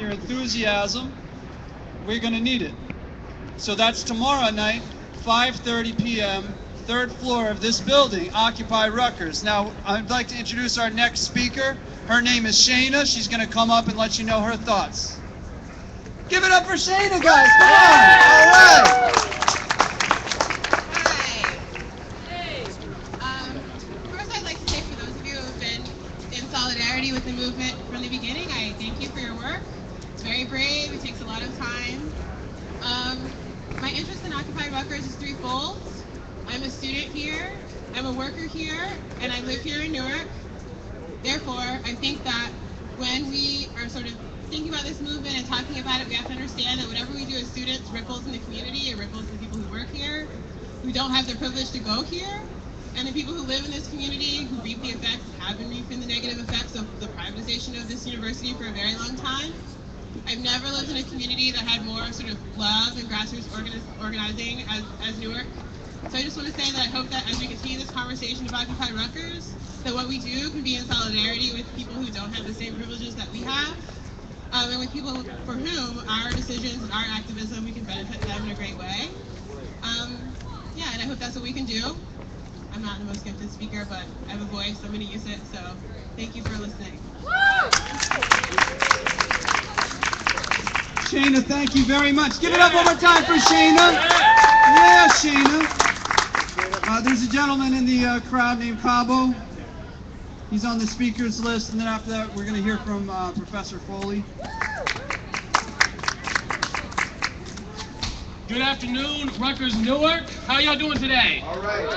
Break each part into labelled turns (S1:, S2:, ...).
S1: your enthusiasm. We're going to need it. So that's tomorrow night, 5:30 p.m., third floor of this building, Occupy Rutgers. Now, I'd like to introduce our next speaker. Her name is Shayna. She's going to come up and let you know her thoughts. Give it up for Shayna, guys. Come on. All right.
S2: First, I'd like to say for those of you who have been in solidarity with the movement from the beginning, I thank you for your work. It's very brave. It takes a lot of time. My interest in Occupy Rutgers is threefold. I'm a student here, I'm a worker here, and I live here in Newark. Therefore, I think that when we are sort of thinking about this movement and talking about it, we have to understand that whatever we do as students ripples in the community, it ripples in the people who work here, who don't have the privilege to go here, and the people who live in this community who reap the effects, have been reaping the negative effects of the privatization of this university for a very long time. I've never lived in a community that had more sort of love and grassroots organizing as Newark. So I just want to say that I hope that as we continue this conversation about Occupy Rutgers, that what we do can be in solidarity with people who don't have the same privileges that we have, and with people for whom our decisions and our activism, we can benefit them in a great way. Yeah, and I hope that's what we can do. I'm not the most gifted speaker, but I have a voice, so I'm going to use it, so thank you for listening.
S1: Shayna, thank you very much. Give it up one more time for Shayna. Yeah, Shayna. There's a gentleman in the crowd named Cabo. He's on the speakers list, and then after that, we're going to hear from Professor Foley.
S3: Good afternoon, Rutgers, Newark. How y'all doing today?
S4: All right.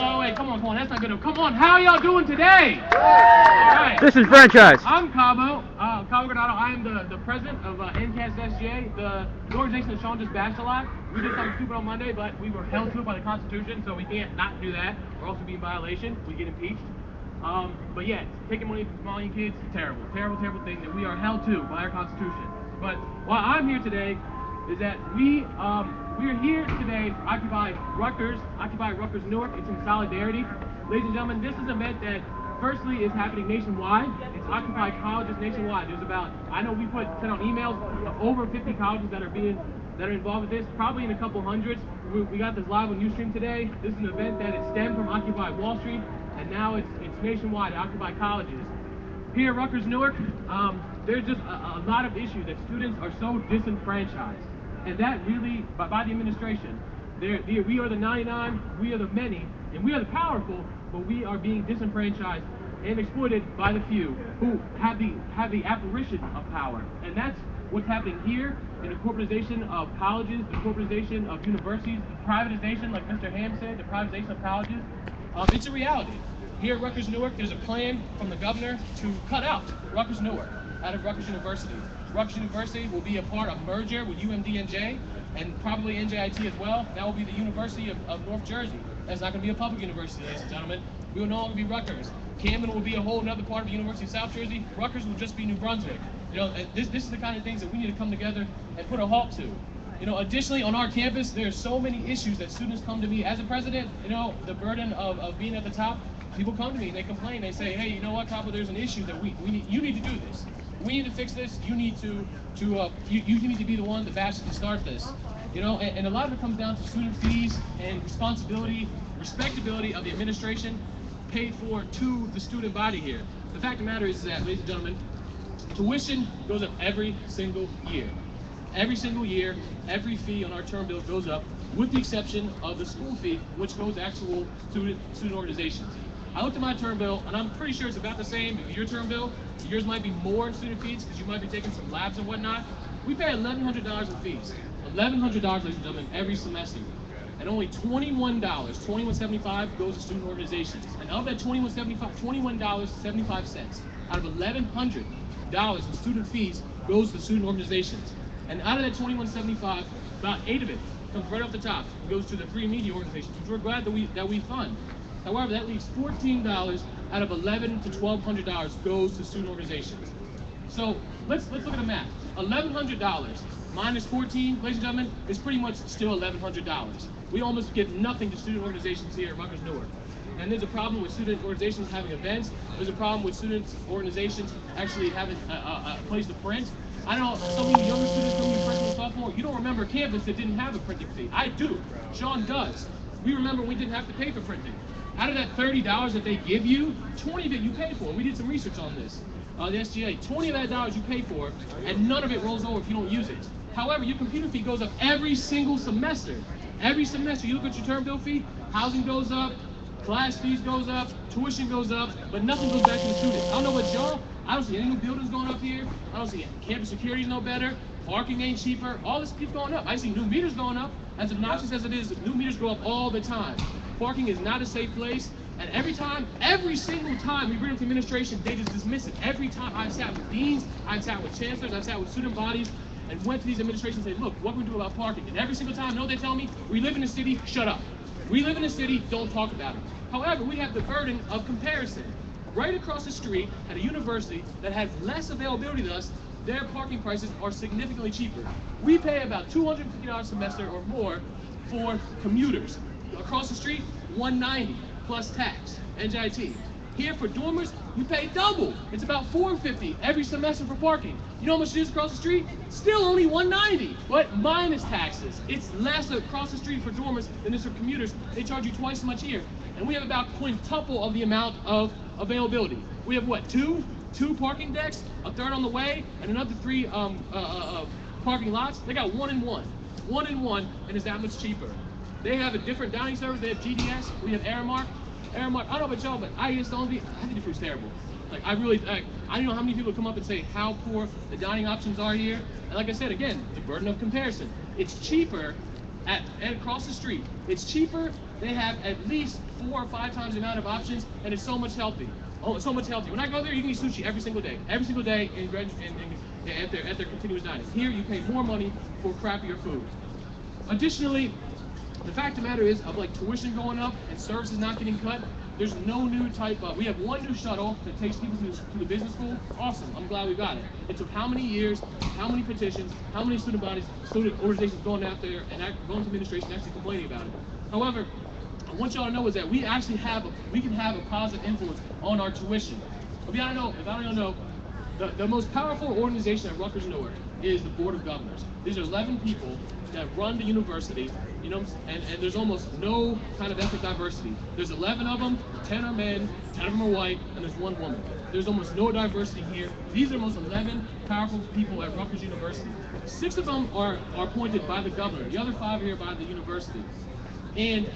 S3: Oh, wait, come on, that's not good enough. Come on, how y'all doing today? All right.
S5: Disenfranchised.
S3: I'm Cabo Granado. I am the president of NCAS SGA, the organization that Sean just bashed a lot. We did something stupid on Monday, but we were held to it by the Constitution, so we can't not do that, or else we'd be in violation. We get impeached. But yeah, taking money from small young kids, terrible thing that we are held to by our Constitution. But why I'm here today is that we are here today for Occupy Rutgers Newark. It's in solidarity. Ladies and gentlemen, this is an event that firstly is happening nationwide. It's Occupy colleges nationwide. There's I know we sent out emails of over 50 colleges that are involved with this, probably in a couple hundreds. We got this live on Ustream today. This is an event that it stemmed from Occupy Wall Street, and now it's nationwide at Occupy colleges. Here at Rutgers Newark, there's just a lot of issues that students are so disenfranchised. And that really, by the administration, we are the 99, we are the many, and we are the powerful, but we are being disenfranchised and exploited by the few who have the apparition of power. And that's what's happening here in the corporatization of colleges, the corporatization of universities, the privatization, like Mr. Ham said, the privatization of colleges. It's a reality. Here at Rutgers Newark, there's a plan from the governor to cut out Rutgers Newark out of Rutgers University. Rutgers University will be a part of merger with UMDNJ and probably NJIT as well. That will be the University of North Jersey. That's not going to be a public university, ladies and gentlemen. We will no longer be Rutgers. Camden will be a whole other part of the University of South Jersey. Rutgers will just be New Brunswick. You know, this is the kind of things that we need to come together and put a halt to. You know, additionally, on our campus, there's so many issues that students come to me as a president. You know, the burden of being at the top. People come to me and they complain. They say, hey, you know what, Cabo, there's an issue that you need to do this. We need to fix this. You need to be the one, the bastion, to start this. You know, and a lot of it comes down to student fees and responsibility, respectability of the administration paid for to the student body here. The fact of the matter is that, ladies and gentlemen, tuition goes up every single year. Every single year, every fee on our term bill goes up, with the exception of the school fee, which goes to actual student organizations. I looked at my term bill, and I'm pretty sure it's about the same as your term bill. Yours might be more in student fees because you might be taking some labs and whatnot. We pay $1,100 in fees. $1,100, ladies and gentlemen, every semester. And only $21.75 goes to student organizations. And of that $21.75 out of $1,100 in student fees goes to student organizations. And out of that $21.75, about 8 of it comes right off the top and goes to the free media organizations, which we're glad that we fund. However, that leaves $14 out of $1,100 to $1,200 goes to student organizations. So let's look at the math. $1,100 minus 14, ladies and gentlemen, is pretty much still $1,100. We almost give nothing to student organizations here at Rutgers Newark. and there's a problem with student organizations having events. There's a problem with student organizations actually having a place to print. I know some of you younger students, some of you freshman and sophomore, you don't remember a campus that didn't have a printing fee. I do. Sean does. We remember we didn't have to pay for printing. Out of that $30 that they give you, 20 of it you pay for. We did some research on this. The SGA, 20 of that dollars you pay for, and none of it rolls over if you don't use it. However, your computer fee goes up every single semester. Every semester, you look at your term bill fee, housing goes up, class fees goes up, tuition goes up, but nothing goes back to the student. I don't know what y'all, I don't see any new buildings going up here. I don't see campus security no better. Parking ain't cheaper. All this keeps going up. I see new meters going up. As obnoxious as it is, new meters go up all the time. Parking is not a safe place. And every single time we bring up to administration, they just dismiss it. Every time I've sat with deans, I've sat with chancellors, I've sat with student bodies, and went to these administrations and said, look, what can we do about parking? And every single time, know they tell me, we live in a city, shut up. We live in a city, don't talk about it. However, we have the burden of comparison. Right across the street at a university that has less availability than us, their parking prices are significantly cheaper. We pay about $250 a semester or more for commuters. Across the street, $190 plus tax, NJIT. Here for dormers, you pay double. It's about $450 every semester for parking. You know how much it is across the street? Still only $190, but minus taxes. It's less across the street for dormers than it is for commuters. They charge you twice as much here. And we have about quintuple of the amount of availability. We have what, two parking decks, a third on the way, and another 3 parking lots. They got one and one, and it's that much cheaper. They have a different dining service. They have GDS. We have Aramark. I don't know about y'all, but I think the food's terrible. Like, I don't know how many people come up and say how poor the dining options are here. And like I said, again, the burden of comparison. It's cheaper and across the street. It's cheaper. They have at least 4 or 5 times the amount of options, and it's so much healthy. Oh, it's so much healthier. When I go there, you can eat sushi every single day at their continuous dining. Here, you pay more money for crappier food. Additionally, the fact of the matter is, of like tuition going up and services not getting cut, there's no new type of, we have one new shuttle that takes people to the business school. Awesome, I'm glad we got it. It took how many years, how many petitions, how many student bodies, student organizations going out there and going to administration and actually complaining about it. However, I want y'all to know is that we can have a positive influence on our tuition. If y'all don't know, the most powerful organization at Rutgers Newark is the Board of Governors. These are 11 people that run the university, you know, and there's almost no kind of ethnic diversity. There's 11 of them, 10 are men, 10 of them are white, and there's 1 woman. There's almost no diversity here. These are the most 11 powerful people at Rutgers University. 6 of them are appointed by the governor. The other 5 are here by the university. And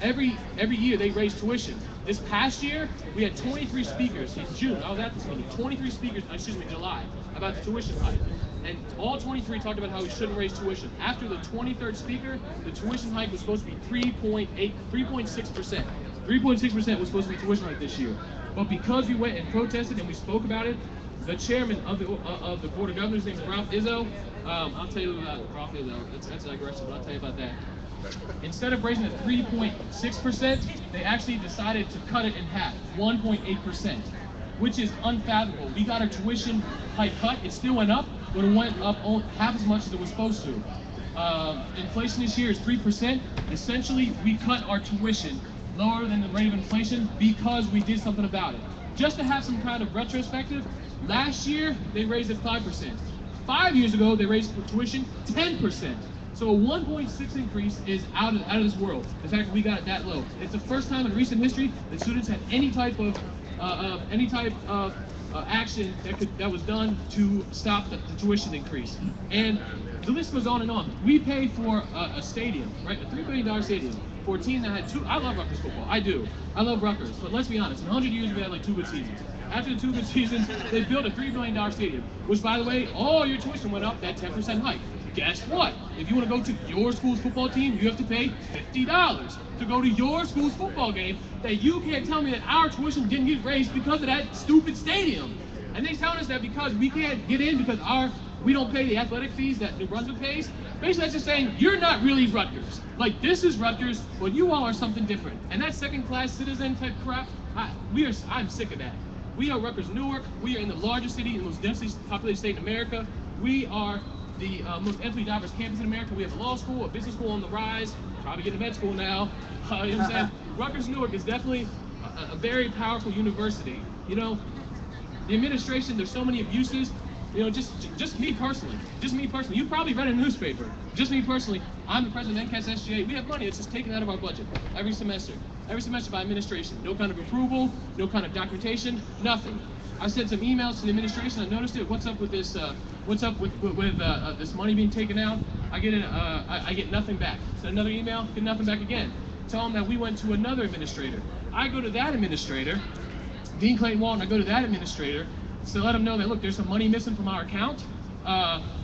S3: every year they raise tuition. This past year, we had 23 speakers in June. I was at this meeting. 23 speakers, July, about the tuition hike. And all 23 talked about how we shouldn't raise tuition. After the 23rd speaker, the tuition hike was supposed to be 3.6%. 3.6% was supposed to be tuition hike this year. But because we went and protested and we spoke about it, the chairman of the Board of Governors, named Ralph Izzo, I'll tell you about Ralph Izzo. That's aggressive, but I'll tell you about that. Instead of raising it 3.6%, they actually decided to cut it in half, 1.8%, which is unfathomable. We got our tuition hike cut. It still went up, but it went up half as much as it was supposed to. Inflation this year is 3%. Essentially, we cut our tuition lower than the rate of inflation because we did something about it. Just to have some kind of retrospective, last year they raised it 5%. 5 years ago, they raised tuition 10%. So a 1.6 increase is out of this world. In fact, we got it that low. It's the first time in recent history that students had any type of action that was done to stop the tuition increase. And the list goes on and on. We pay for a stadium, right? A $3 billion stadium for a team that had 2. I love Rutgers football. I do. I love Rutgers. But let's be honest. In 100 years, we had like 2 good seasons. After the 2 good seasons, they built a $3 billion stadium, which, by the way, all your tuition went up that 10% hike. Guess what? If you want to go to your school's football team, you have to pay $50 to go to your school's football game. That you can't tell me that our tuition didn't get raised because of that stupid stadium. And they're telling us that because we can't get in because we don't pay the athletic fees that New Brunswick pays. Basically, that's just saying you're not really Rutgers. Like, this is Rutgers, but you all are something different. And that second-class citizen type crap, I'm sick of that. We are Rutgers Newark. We are in the largest city, the most densely populated state in America. We are the most ethnically diverse campus in America. We have a law school, a business school on the rise, probably get a med school now. You know what I'm saying? Rutgers Newark is definitely a very powerful university. You know, the administration, there's so many abuses. You know, just me personally, you probably read a newspaper. Just me personally, I'm the president of NCAS-SGA. We have money, it's just taken out of our budget every semester by administration. No kind of approval, no kind of documentation, nothing. I sent some emails to the administration. I noticed it. What's up with this? What's up with this money being taken out? I get nothing back. Send another email, get nothing back again. Tell them that we went to another administrator. I go to that administrator, Dean Clayton Walton. I go to that administrator to let him know that, look, there's some money missing from our account.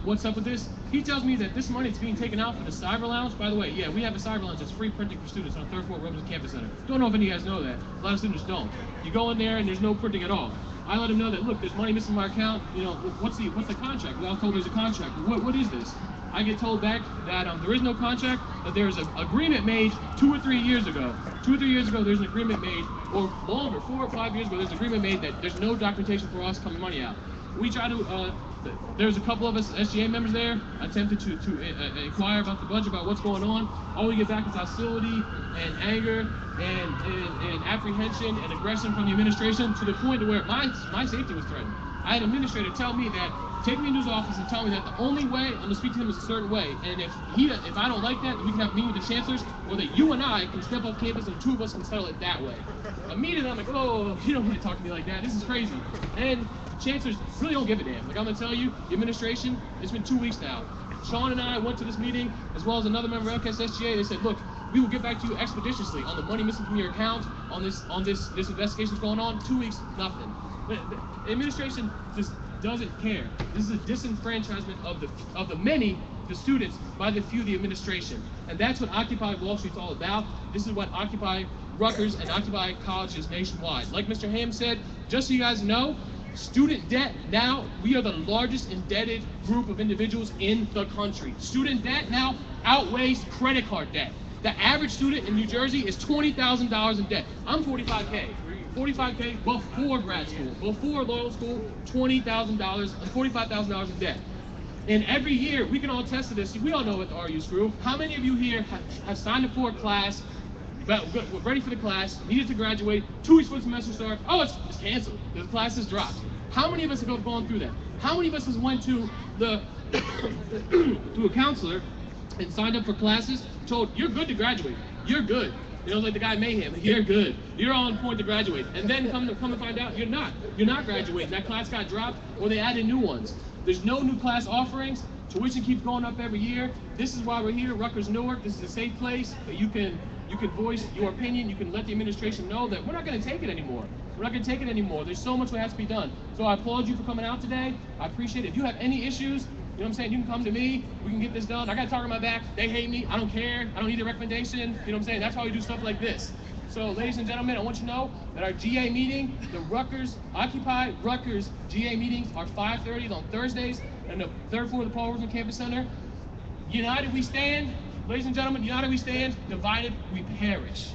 S3: What's up with this? He tells me that this money is being taken out for the cyber lounge. By the way, yeah, we have a cyber lounge that's free printing for students on the 3rd floor of Rutgers Campus Center. Don't know if any of you guys know that. A lot of students don't. You go in there and there's no printing at all. I let him know that, look, there's money missing from our account. You know, what's the contract? Well, I was told there's a contract. What is this? I get told back that there is no contract, that there's an agreement made 2 or 3 years ago. 2 or 3 years ago, there's an agreement made, or longer, 4 or 5 years ago, there's an agreement made that there's no documentation for us coming money out. We try to, there's a couple of us SGA members there, attempted to inquire about the budget, about what's going on. All we get back is hostility and anger and apprehension and aggression from the administration, to the point to where my safety was threatened. I had an administrator tell me that, take me into his office and tell me that the only way I'm gonna speak to him is a certain way, and if I don't like that, we can have a meeting with the chancellors, or that you and I can step off campus and the 2 of us can settle it that way. Immediately I'm like, oh, you don't need to talk to me like that. This is crazy. And chancellors really don't give a damn. Like, I'm gonna tell you, the administration, it's been 2 weeks now. Sean and I went to this meeting, as well as another member of NCAS-SGA. They said, look, we will get back to you expeditiously on the money missing from your account, on this investigation that's going on. 2 weeks, nothing. But the administration just doesn't care. This is a disenfranchisement of the many, the students, by the few, the administration. And that's what Occupy Wall Street's all about. This is what Occupy Rutgers and Occupy colleges nationwide. Like Mr. Ham said, just so you guys know, student debt, now we are the largest indebted group of individuals in the country. Student debt now outweighs credit card debt. The average student in New Jersey is $20,000 in debt. I'm 45K. 45K before grad school, before law school, $20,000, $45,000 in debt. And every year, we can all attest to this. We all know what the RU screw. How many of you here have signed up for a class, we're ready for the class, needed to graduate, 2 weeks before the semester starts, oh, it's canceled, the class is dropped. How many of us have gone through that? How many of us has went to to a counselor and signed up for classes, told, you're good to graduate, you're good. You know, like the guy Mayhem, you're good, you're on point to graduate. And then come to find out, you're not graduating. That class got dropped, or they added new ones. There's no new class offerings. Tuition keeps going up every year. This is why we're here, Rutgers Newark. This is a safe place that you can voice your opinion. You can let the administration know that we're not going to take it anymore. We're not going to take it anymore. There's so much that has to be done. So I applaud you for coming out today. I appreciate it. If you have any issues, you know what I'm saying? You can come to me. We can get this done. I got a target on my back. They hate me. I don't care. I don't need a recommendation. You know what I'm saying? That's why we do stuff like this. So, ladies and gentlemen, I want you to know that our GA meeting, the Occupy Rutgers GA meetings are 5:30 on Thursdays and the 3rd floor of the Paul Roosevelt Campus Center. United we stand. Ladies and gentlemen, united we stand. Divided we perish.